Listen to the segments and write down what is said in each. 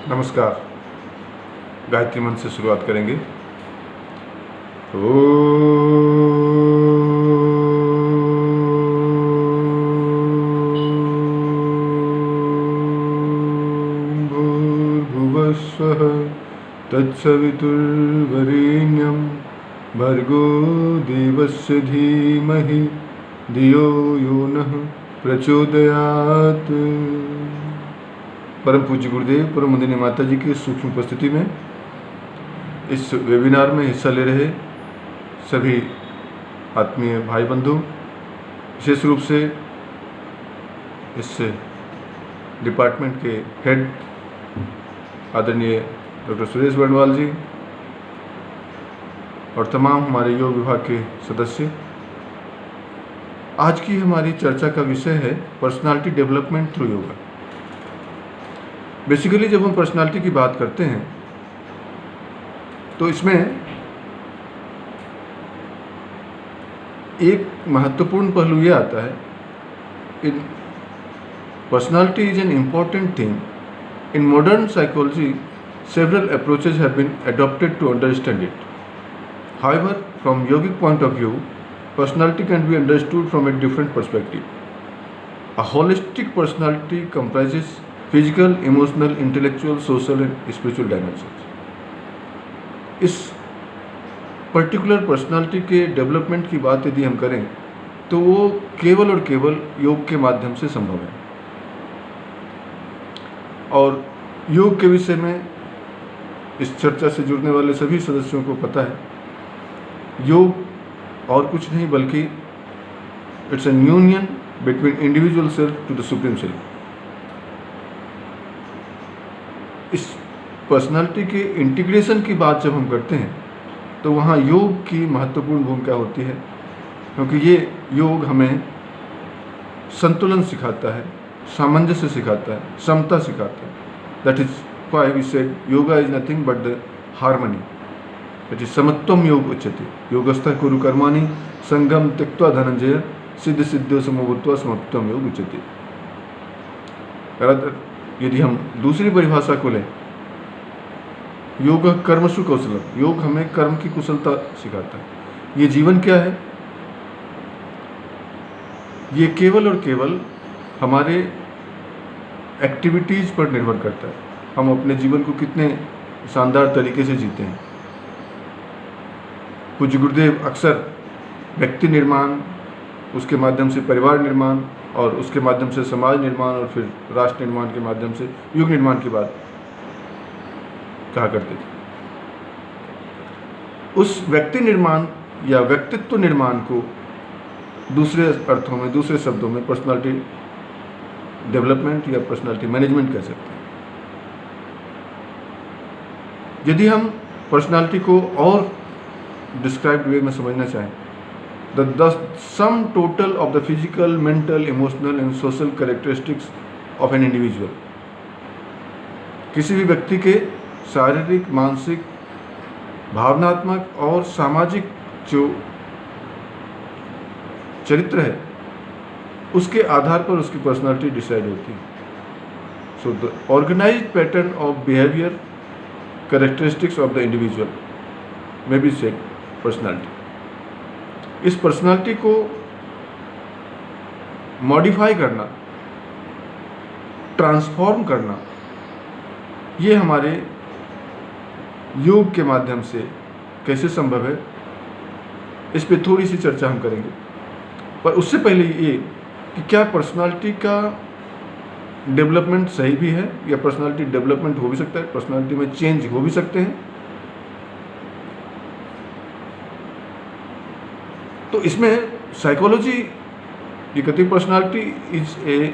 नमस्कार। गायत्री मंत्र से शुरुआत करेंगे। ओम भूर्भुवस्सुः तत्सवितुर्वरेण्यं भर्गो देवस्य धीमहि धियो यो नः प्रचोदयात्। परम पूज्य गुरुदेव परम वंदनीय माता जी की सूक्ष्म उपस्थिति में इस वेबिनार में हिस्सा ले रहे सभी आत्मीय भाई बंधु, विशेष रूप से इस डिपार्टमेंट के हेड आदरणीय डॉक्टर सुरेश बर्णवाल जी और तमाम हमारे योग विभाग के सदस्य, आज की हमारी चर्चा का विषय है personality development through yoga. Basically जब हम पर्सनालिटी की बात करते हैं तो इसमें एक महत्वपूर्ण पहलू ये आता है, in personality is an important thing. In modern psychology several approaches have been adopted to understand it. However, from yogic point of view, personality can be understood from a different perspective. A holistic personality comprises physical, emotional, intellectual, social and spiritual dimensions. इस particular personality के development की बात यदि हम करें तो वो केवल और केवल योग के माध्यम से संभव है। और योग के विषय में इस चर्चा से जुड़ने वाले सभी सदस्यों को पता है, योग और कुछ नहीं बल्कि it's an union between individual self to the supreme self. इस पर्सनालिटी के इंटीग्रेशन की बात जब हम करते हैं तो वहाँ योग की महत्वपूर्ण भूमिका होती है, क्योंकि ये योग हमें संतुलन सिखाता है, सामंजस्य सिखाता है, समता सिखाता है। That is why we said yoga is nothing but the harmony. That is samatvam योग उच्यते। योगस्थः कुरु कर्माणि संगम त्यक्त्वा धनंजय सिद्ध सिद्धो समभूत्वा समत्वम योग उच्यते। यदि हम दूसरी परिभाषा को लें, योग कर्मसु कौशलम, योग हमें कर्म की कुशलता सिखाता है। ये जीवन क्या है? ये केवल और केवल हमारे एक्टिविटीज पर निर्भर करता है, हम अपने जीवन को कितने शानदार तरीके से जीते हैं। पूज्य गुरुदेव अक्सर व्यक्ति निर्माण, उसके माध्यम से परिवार निर्माण और उसके माध्यम से समाज निर्माण और फिर राष्ट्र निर्माण के माध्यम से युग निर्माण की बात कहा करते थे। उस व्यक्ति निर्माण या व्यक्तित्व निर्माण को दूसरे अर्थों में, दूसरे शब्दों में पर्सनालिटी डेवलपमेंट या पर्सनालिटी मैनेजमेंट कह सकते हैं। यदि हम पर्सनालिटी को और डिस्क्राइब्ड वे में समझना चाहें, the sum total of the physical, mental, emotional and social characteristics of an individual. किसी भी व्यक्ति के शारीरिक, मानसिक, भावनात्मक और सामाजिक जो चरित्र है उसके आधार पर उसकी पर्सनालिटी डिसाइड होती है। So the organised pattern of behaviour characteristics of the individual may be said personality। इस पर्सनालिटी को मॉडिफाई करना, ट्रांसफॉर्म करना, ये हमारे योग के माध्यम से कैसे संभव है, इस पे थोड़ी सी चर्चा हम करेंगे। पर उससे पहले ये कि क्या पर्सनालिटी का डेवलपमेंट सही भी है या पर्सनालिटी डेवलपमेंट हो भी सकता है, पर्सनालिटी में चेंज हो भी सकते हैं। तो इसमें साइकोलॉजी ये कहती है personality is a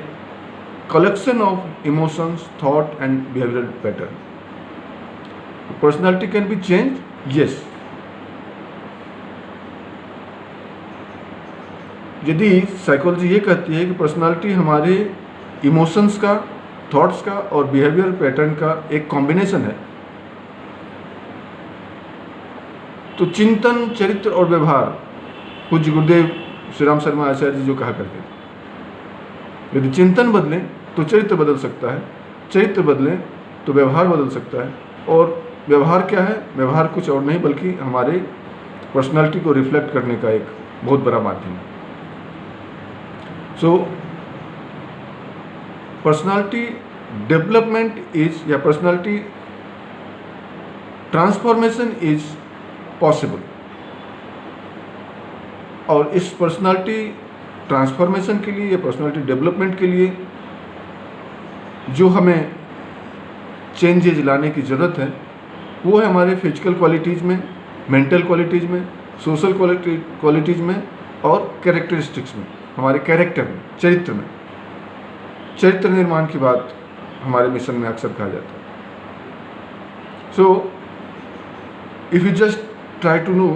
collection of emotions, thought and behavioural pattern. Personality can be change, yes. यदि साइकोलॉजी ये कहती है कि पर्सनालिटी हमारे इमोशंस का, थॉट्स का और बिहेवियर पैटर्न का एक कॉम्बिनेशन है, तो चिंतन, चरित्र और व्यवहार, पूज्य गुरुदेव श्री राम शर्मा आचार्य जी जो कहा करते थे, यदि चिंतन बदलें तो चरित्र बदल सकता है, चरित्र बदलें तो व्यवहार बदल सकता है। और व्यवहार क्या है? व्यवहार कुछ और नहीं बल्कि हमारे पर्सनालिटी को रिफ्लेक्ट करने का एक बहुत बड़ा माध्यम है। सो पर्सनालिटी डेवलपमेंट इज या पर्सनालिटी ट्रांसफॉर्मेशन इज पॉसिबल। और इस पर्सनालिटी ट्रांसफॉर्मेशन के लिए या पर्सनालिटी डेवलपमेंट के लिए जो हमें चेंजेज लाने की ज़रूरत है वो है हमारे फिजिकल क्वालिटीज़ में, मेंटल क्वालिटीज़ में, सोशल क्वालिटीज़ में और कैरेक्टरिस्टिक्स में, हमारे कैरेक्टर में, चरित्र में। चरित्र निर्माण की बात हमारे मिशन में अक्सर कहा जाता है। So if you just try to know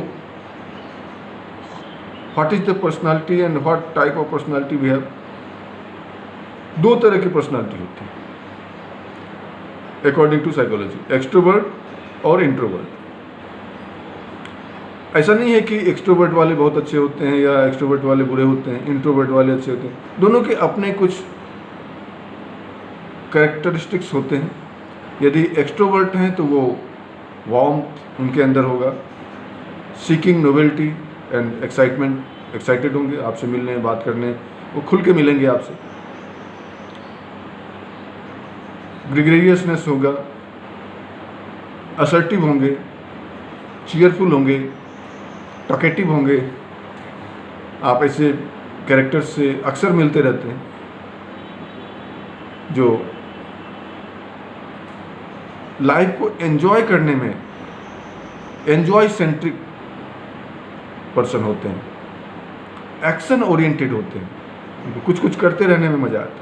what is the personality and what type of personality we have, दो तरह की पर्सनालिटी होती है अकॉर्डिंग टू साइकोलॉजी, एक्सट्रोवर्ट और इंट्रोवर्ट। ऐसा नहीं है कि एक्सट्रोवर्ट वाले बहुत अच्छे होते हैं या एक्सट्रोवर्ट वाले बुरे होते हैं, इंट्रोवर्ट वाले अच्छे होते हैं। दोनों के अपने कुछ कैरेक्टरिस्टिक्स होते हैं। यदि एक्सट्रोवर्ट हैं तो वो वार्मथ उनके अंदर होगा, seeking novelty and excitement, excited होंगे आपसे मिलने, बात करने, वो खुल के मिलेंगे आपसे। ग्रेगरियसनेस होगा, असर्टिव होंगे, चीयरफुल होंगे, टॉकेटिव होंगे। आप ऐसे कैरेक्टर्स से अक्सर मिलते रहते हैं जो लाइफ को एंजॉय करने में एंजॉय सेंट्रिक पर्सन होते हैं, एक्शन ओरिएंटेड होते हैं, उनको कुछ कुछ करते रहने में मजा आता है।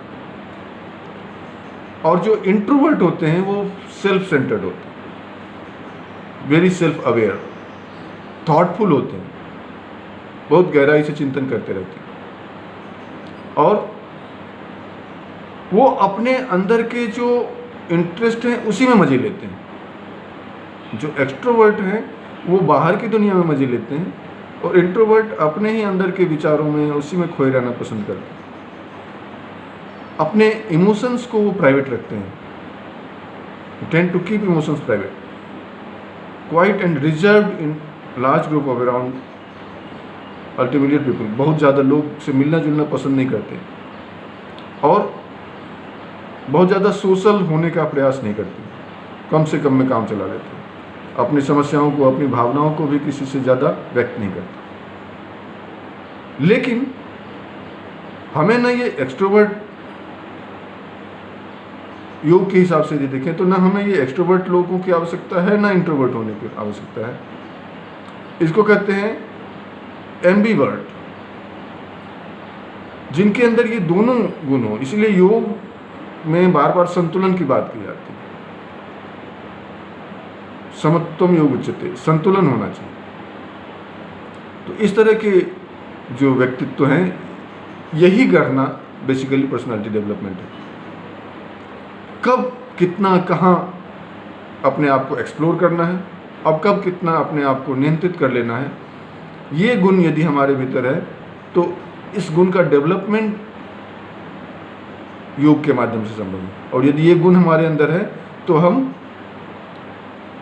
और जो इंट्रोवर्ट होते हैं वो सेल्फ सेंटर्ड होते हैं, वेरी सेल्फ अवेयर, थॉटफुल होते हैं, बहुत गहराई से चिंतन करते रहते हैं और वो अपने अंदर के जो इंटरेस्ट हैं उसी में मजे लेते हैं। जो एक्सट्रोवर्ट हैं वो बाहर की दुनिया में मजे लेते हैं और इंट्रोवर्ट अपने ही अंदर के विचारों में, उसी में खोए रहना पसंद करते हैं। अपने इमोशंस को वो प्राइवेट रखते हैं, tend to keep emotions private, quiet and reserved in large group of around ultimate people. बहुत ज़्यादा लोग से मिलना जुलना पसंद नहीं करते और बहुत ज़्यादा सोशल होने का प्रयास नहीं करते, कम से कम में काम चला लेते हैं। अपनी समस्याओं को, अपनी भावनाओं को भी किसी से ज़्यादा व्यक्त नहीं करते। लेकिन हमें ना ये एक्सट्रोवर्ट योग के हिसाब से यदि देखें तो ना हमें ये एक्सट्रोवर्ट लोगों की आवश्यकता है, ना इंट्रोवर्ट होने की आवश्यकता है। इसको कहते हैं एम्बीवर्ट, जिनके अंदर ये दोनों गुण हो। इसलिए योग में बार बार संतुलन की बात की जाती है। समत्वम योग उच्यते, संतुलन होना चाहिए। तो इस तरह के जो व्यक्तित्व हैं, यही करना बेसिकली पर्सनालिटी डेवलपमेंट है। कब कितना कहाँ अपने आप को एक्सप्लोर करना है, अब कब कितना अपने आप को नियंत्रित कर लेना है, ये गुण यदि हमारे भीतर है तो इस गुण का डेवलपमेंट योग के माध्यम से संभव है। और यदि ये गुण हमारे अंदर है तो हम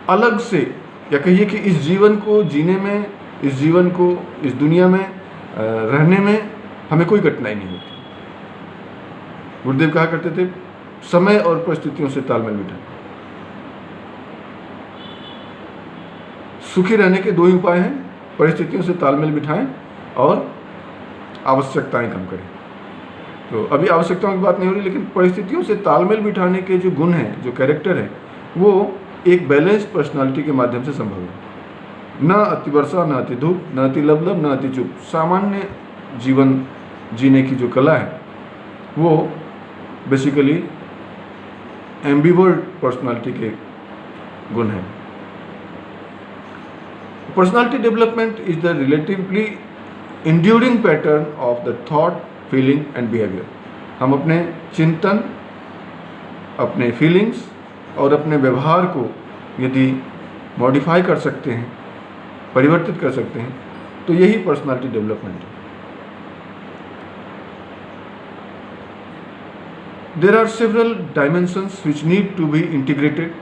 अलग से, या कहिए कि इस जीवन को जीने में, इस जीवन को, इस दुनिया में रहने में हमें कोई कठिनाई नहीं होती। गुरुदेव कहा करते थे, समय और परिस्थितियों से तालमेल बिठाएं। सुखी रहने के दो ही उपाय हैं, परिस्थितियों से तालमेल बिठाएं और आवश्यकताएं कम करें। तो अभी आवश्यकताओं की बात नहीं हो रही, लेकिन परिस्थितियों से तालमेल बिठाने के जो गुण हैं, जो कैरेक्टर है, वो एक बैलेंस पर्सनालिटी के माध्यम से संभव है। न अति वर्षा, न अति धूप, न अति लबलब, न अति चुप। सामान्य जीवन जीने की जो कला है वो बेसिकली एम्बिवर्ट पर्सनालिटी के गुण हैं। Personality development is the relatively enduring pattern of the thought, feeling and behaviour. हम अपने चिंतन, अपने फीलिंग्स और अपने व्यवहार को यदि मॉडिफाई कर सकते हैं, परिवर्तित कर सकते हैं, तो यही पर्सनालिटी डेवलपमेंट है। There are several dimensions which need to be integrated.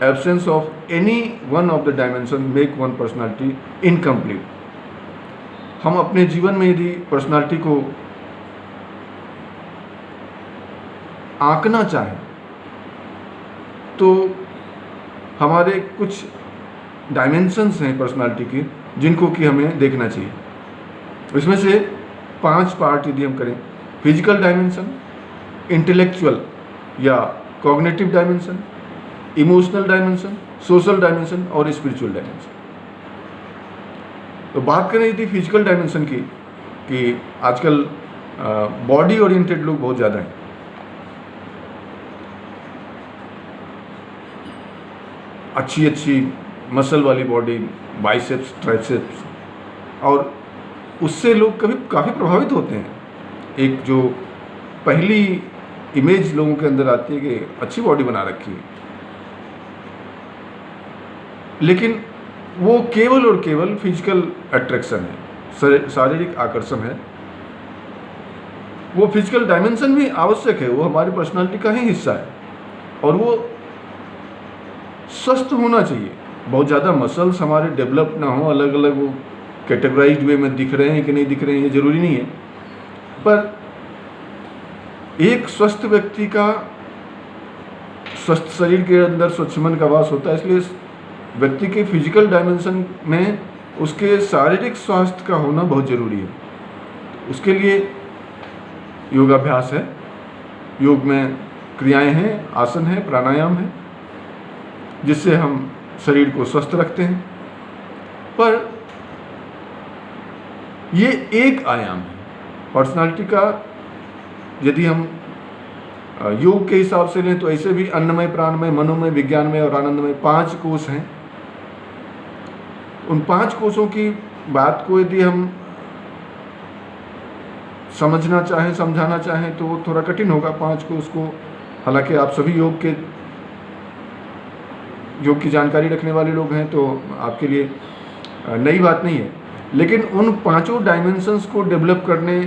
Absence of any one of the dimensions make one personality incomplete. हम अपने जीवन में यदि पर्सनालिटी को आंकना चाहें तो हमारे कुछ डायमेंशंस हैं पर्सनालिटी के जिनको कि हमें देखना चाहिए। इसमें से 5 पार्ट यदि हम करें: फिजिकल डायमेंशन, इंटेलेक्चुअल या cognitive dimension, emotional dimension, social dimension और स्पिरिचुअल डायमेंशन। तो बात करें यदि फिजिकल डायमेंशन की कि आजकल बॉडी ओरिएंटेड लोग बहुत ज़्यादा हैं। अच्छी अच्छी मसल वाली बॉडी, बाइसेप्स, ट्राइसेप्स, और उससे लोग काफ़ी प्रभावित होते हैं। एक जो पहली इमेज लोगों के अंदर आती है कि अच्छी बॉडी बना रखी है, लेकिन वो केवल और केवल फिजिकल अट्रैक्शन है, शारीरिक आकर्षण है। वो फिजिकल डायमेंशन भी आवश्यक है, वो हमारी पर्सनालिटी का ही हिस्सा है, और वो स्वस्थ होना चाहिए। बहुत ज़्यादा मसल्स हमारे डेवलप ना हो, अलग अलग वो कैटेगराइज्ड वे में दिख रहे हैं कि नहीं दिख रहे हैं ये ज़रूरी नहीं है, पर एक स्वस्थ व्यक्ति का स्वस्थ शरीर के अंदर स्वच्छ मन का वास होता है। इसलिए व्यक्ति के फिजिकल डायमेंशन में उसके शारीरिक स्वास्थ्य का होना बहुत ज़रूरी है। उसके लिए योगाभ्यास है, योग में क्रियाएं हैं, आसन है, प्राणायाम है, जिससे हम शरीर को स्वस्थ रखते हैं। पर ये एक आयाम है पर्सनालिटी का। यदि हम योग के हिसाब से लें तो ऐसे भी अन्नमय, प्राणमय, मनोमय, विज्ञानमय और आनंदमय 5 कोश हैं। उन 5 कोशों की बात को यदि हम समझना चाहें, समझाना चाहें तो वो थोड़ा कठिन होगा 5 कोश को। हालांकि आप सभी योग की जानकारी रखने वाले लोग हैं तो आपके लिए नई बात नहीं है, लेकिन उन 5 डायमेंशंस को डेवलप करने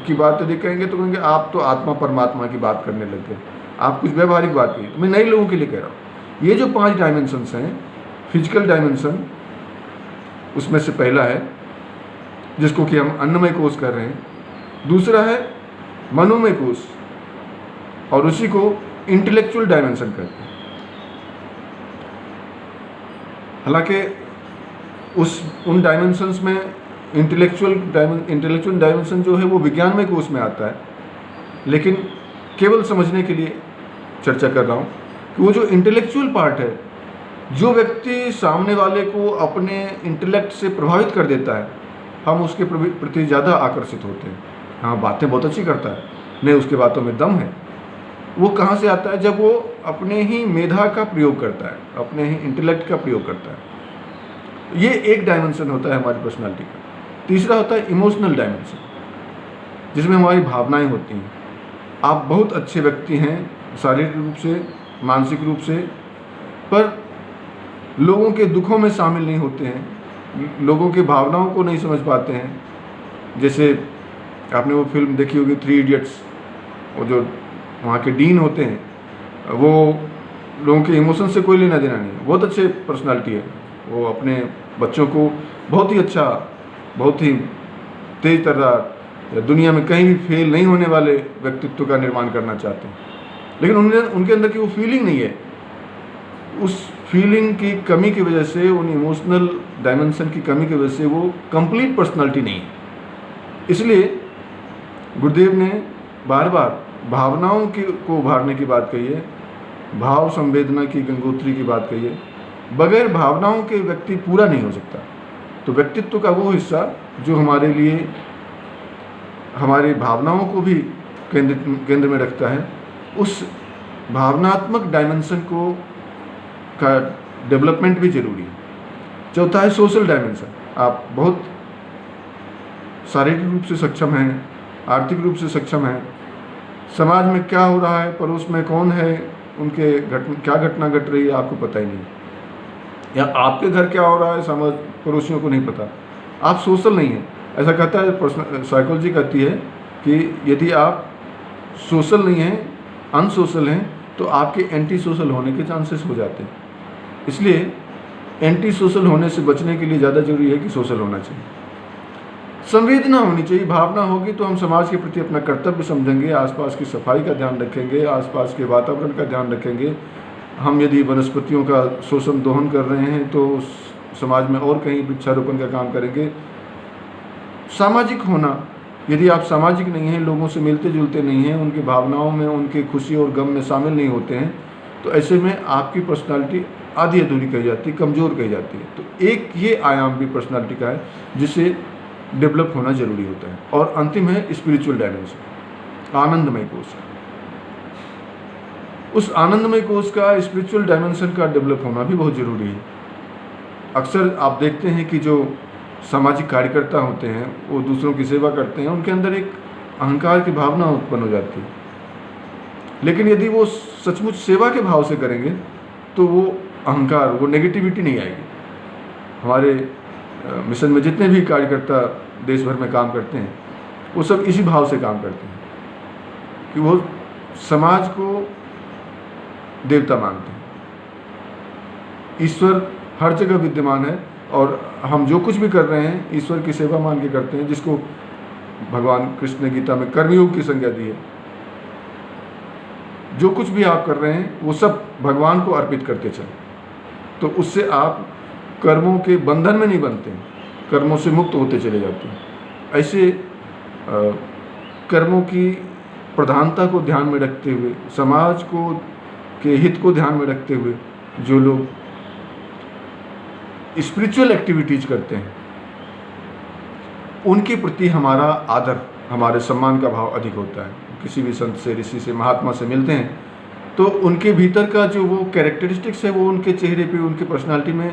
की बात यदि कहेंगे तो कहेंगे आप तो आत्मा परमात्मा की बात करने लग गए, आप कुछ व्यवहारिक बात की। मैं नए लोगों के लिए कह रहा हूँ। ये जो 5 डायमेंशंस हैं, फिजिकल डायमेंशन उसमें से पहला है, जिसको कि हम अन्नमय कोश कर रहे हैं। दूसरा है मनोमय कोश, और उसी को इंटेलेक्चुअल डायमेंशन कहते हैं। हालांकि उन डायमेंशंस में इंटेलेक्चुअल डायमेंशन जो है वो विज्ञानमय कोश में आता है, लेकिन केवल समझने के लिए चर्चा कर रहा हूँ कि वो जो इंटेलेक्चुअल पार्ट है, जो व्यक्ति सामने वाले को अपने इंटेलेक्ट से प्रभावित कर देता है, हम उसके प्रति ज़्यादा आकर्षित होते हैं। हाँ, बातें बहुत अच्छी करता है, नहीं उसके बातों में दम है। वो कहाँ से आता है? जब वो अपने ही मेधा का प्रयोग करता है, अपने ही इंटेलेक्ट का प्रयोग करता है। ये एक डायमेंशन होता है हमारी पर्सनालिटी का। तीसरा होता है इमोशनल डायमेंशन, जिसमें हमारी भावनाएं होती हैं। आप बहुत अच्छे व्यक्ति हैं शारीरिक रूप से, मानसिक रूप से, पर लोगों के दुखों में शामिल नहीं होते हैं, लोगों के भावनाओं को नहीं समझ पाते हैं। जैसे आपने वो फिल्म देखी होगी 3 इडियट्स, वो जो वहाँ के डीन होते हैं, वो लोगों के इमोशन से कोई लेना देना नहीं, बहुत अच्छे पर्सनालिटी है। वो अपने बच्चों को बहुत ही अच्छा, बहुत ही तेज तर्रार, दुनिया में कहीं भी फेल नहीं होने वाले व्यक्तित्व का निर्माण करना चाहते हैं, लेकिन उनके अंदर की वो फीलिंग नहीं है। उस फीलिंग की कमी की वजह से, उन इमोशनल डायमेंशन की कमी की वजह से वो कंप्लीट पर्सनालिटी नहीं है। इसलिए गुरुदेव ने बार बार भावनाओं को उभारने की बात कही है, भाव संवेदना की गंगोत्री की बात कही है। बगैर भावनाओं के व्यक्ति पूरा नहीं हो सकता। तो व्यक्तित्व का वो हिस्सा जो हमारे लिए हमारी भावनाओं को भी केंद्र में रखता है, उस भावनात्मक डायमेंशन का डेवलपमेंट भी जरूरी है। चौथा है सोशल डायमेंशन। आप बहुत शारीरिक रूप से सक्षम हैं, आर्थिक रूप से सक्षम हैं, समाज में क्या हो रहा है, पड़ोस में कौन है, उनके क्या घटना घट रही है आपको पता ही नहीं, या आपके घर क्या हो रहा है समाज पड़ोसियों को नहीं पता। आप सोशल नहीं हैं। ऐसा कहता है साइकोलॉजी कहती है कि यदि आप सोशल नहीं हैं अनसोशल हैं तो आपके एंटी सोशल होने के चांसेस हो जाते हैं। इसलिए एंटी सोशल होने से बचने के लिए ज़्यादा जरूरी है कि सोशल होना चाहिए। संवेदना होनी चाहिए, भावना होगी तो हम समाज के प्रति अपना कर्तव्य समझेंगे, आसपास की सफाई का ध्यान रखेंगे, आसपास के वातावरण का ध्यान रखेंगे। हम यदि वनस्पतियों का शोषण दोहन कर रहे हैं तो समाज में और कहीं वृक्षारोपण का काम करेंगे। सामाजिक होना, यदि आप सामाजिक नहीं हैं, लोगों से मिलते जुलते नहीं हैं, उनकी भावनाओं में, उनके खुशी और गम में शामिल नहीं होते हैं, तो ऐसे में आपकी पर्सनालिटी आधी अधूरी कही जाती है, कमज़ोर कही जाती है। तो एक ये आयाम भी पर्सनालिटी का है जिसे डेवलप होना जरूरी होता है। और अंतिम है स्पिरिचुअल डायमेंशन, आनंदमय कोश। उस आनंदमय कोश का, स्पिरिचुअल डायमेंशन का डेवलप होना भी बहुत ज़रूरी है। अक्सर आप देखते हैं कि जो सामाजिक कार्यकर्ता होते हैं वो दूसरों की सेवा करते हैं, उनके अंदर एक अहंकार की भावना उत्पन्न हो जाती है। लेकिन यदि वो सचमुच सेवा के भाव से करेंगे तो वो अहंकार, वो नेगेटिविटी नहीं आएगी। हमारे मिशन में जितने भी कार्यकर्ता देश भर में काम करते हैं वो सब इसी भाव से काम करते हैं कि वो समाज को देवता मानते हैं। ईश्वर हर जगह विद्यमान है और हम जो कुछ भी कर रहे हैं ईश्वर की सेवा मान के करते हैं, जिसको भगवान कृष्ण ने गीता में कर्मयोग की संज्ञा दी है। जो कुछ भी आप कर रहे हैं वो सब भगवान को अर्पित करते चलें, तो उससे आप कर्मों के बंधन में नहीं बनते हैं, कर्मों से मुक्त होते चले जाते हैं। ऐसे कर्मों की प्रधानता को ध्यान में रखते हुए, समाज को के हित को ध्यान में रखते हुए जो लोग स्पिरिचुअल एक्टिविटीज करते हैं उनके प्रति हमारा आदर, हमारे सम्मान का भाव अधिक होता है। किसी भी संत से, ऋषि से, महात्मा से मिलते हैं तो उनके भीतर का जो वो कैरेक्टरिस्टिक्स है वो उनके चेहरे पे, उनके पर्सनालिटी में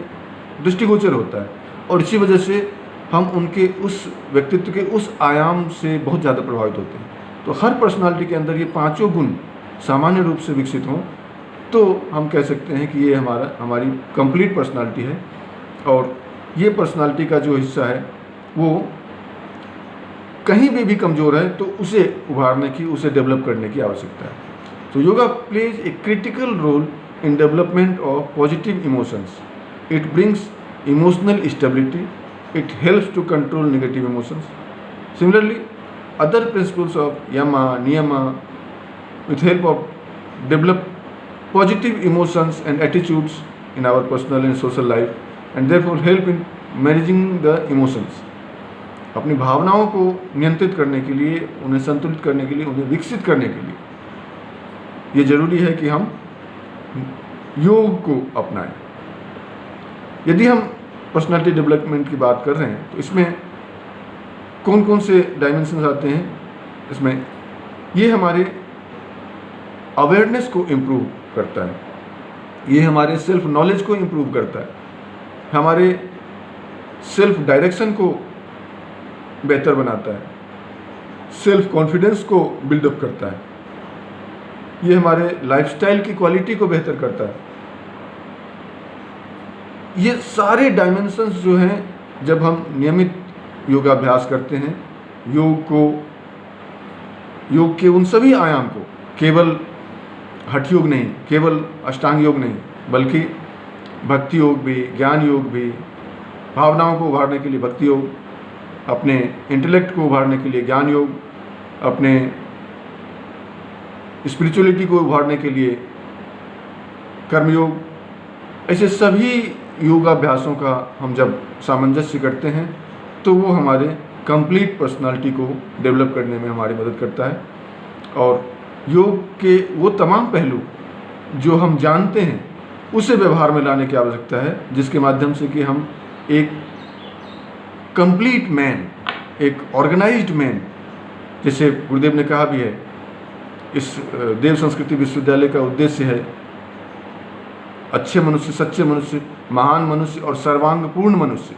दृष्टिगोचर होता है और इसी वजह से हम उनके उस व्यक्तित्व के उस आयाम से बहुत ज़्यादा प्रभावित होते हैं। तो हर पर्सनालिटी के अंदर ये पांचों गुण सामान्य रूप से विकसित हों तो हम कह सकते हैं कि ये हमारी कंप्लीट पर्सनालिटी है। और ये पर्सनालिटी का जो हिस्सा है वो कहीं भी कमज़ोर है तो उसे उभारने की, उसे डेवलप करने की आवश्यकता है। तो yoga plays a critical role in development of positive emotions. It brings emotional stability, it helps to control negative emotions. Similarly, other principles of yama, niyama, with help of develop positive emotions and attitudes in our personal and social life, and therefore help in managing the emotions. अपनी भावनाओं को नियंत्रित करने के लिए, उन्हें संतुलित करने के लिए, उन्हें विकसित करने के लिए ये जरूरी है कि हम योग को अपनाएं। यदि हम पर्सनालिटी डेवलपमेंट की बात कर रहे हैं तो इसमें कौन कौन से डायमेंशंस आते हैं? इसमें ये हमारे अवेयरनेस को इम्प्रूव करता है, ये हमारे सेल्फ नॉलेज को इम्प्रूव करता है, हमारे सेल्फ डायरेक्शन को बेहतर बनाता है, सेल्फ कॉन्फिडेंस को बिल्डअप करता है, ये हमारे लाइफस्टाइल की क्वालिटी को बेहतर करता है। ये सारे डायमेंशंस जो हैं, जब हम नियमित योगाभ्यास करते हैं, योग के उन सभी आयाम को, केवल हठ योग नहीं, केवल अष्टांग योग नहीं, बल्कि भक्ति योग भी, ज्ञान योग भी, भावनाओं को उभारने के लिए भक्ति योग, अपने इंटेलेक्ट को उभारने के लिए ज्ञान योग, अपने स्पिरिचुअलिटी को उभारने के लिए कर्म योग, ऐसे सभी योगाभ्यासों का हम जब सामंजस्य करते हैं तो वो हमारे कंप्लीट पर्सनालिटी को डेवलप करने में हमारी मदद करता है। और योग के वो तमाम पहलू जो हम जानते हैं उसे व्यवहार में लाने की आवश्यकता है, जिसके माध्यम से कि हम एक कंप्लीट मैन, एक ऑर्गेनाइज्ड मैन, जैसे गुरुदेव ने कहा भी है, इस देव संस्कृति विश्वविद्यालय का उद्देश्य है अच्छे मनुष्य, सच्चे मनुष्य, महान मनुष्य और सर्वांगपूर्ण मनुष्य।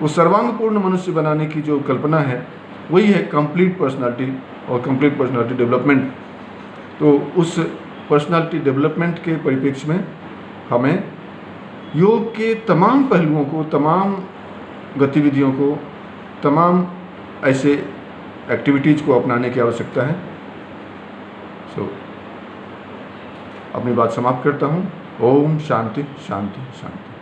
वो सर्वांगपूर्ण मनुष्य बनाने की जो कल्पना है वही है कंप्लीट पर्सनालिटी और कंप्लीट पर्सनालिटी डेवलपमेंट। तो उस पर्सनालिटी डेवलपमेंट के परिप्रेक्ष्य में हमें योग के तमाम पहलुओं को, तमाम गतिविधियों को, तमाम ऐसे एक्टिविटीज़ को अपनाने की आवश्यकता है। सो अपनी बात समाप्त करता हूँ। ओम शांति शांति शांति।